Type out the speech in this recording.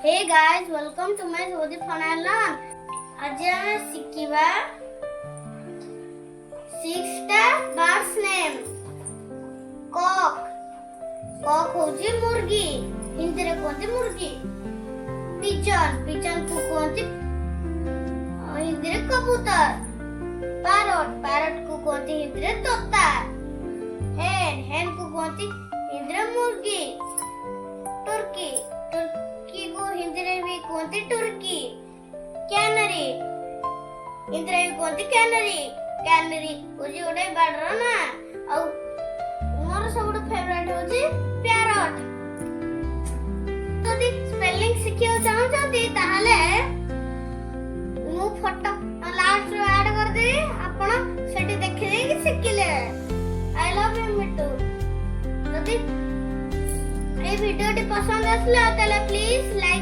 Hey guys, welcome to my Sodhi Fun Learn. आज ଆମେ ଶିଖିବା 6ଟା birds name. Cock. Cock ହଉଛି ମୁର୍ଗୀ. ହିନ୍ଦୀରେ କୁହନ୍ତି ମୁର୍ଗୀ. Pigeon. Pigeon କୁ କୁହନ୍ତି ହିନ୍ଦୀରେ କବୁତର. Parrot. Parrot କୁ କୁହନ୍ତି ହିନ୍ଦୀରେ ତୋତା. Hen. Hen କୁ କୁହନ୍ତି ହିନ୍ଦୀରେ ମୁର୍ଗୀ. Turkey. Turkey को हिंदी रे भी कहते टर्की. कैनरी हिंदी रे भी कहते कैनरी. कैनरी होजी ओडे बाडर ना आ मोर सबुठ फेवरेट होजी पैरट. जदि स्पेलिंग सिखियो चाहौ जदि ताहाले मु फोटो लास्ट रे ऐड कर दे आपण सेठी देखि दे कि सिखिले. आई लव यू मिट्टू. जदि ये वीडियो पसंद आसला प्लीज लाइक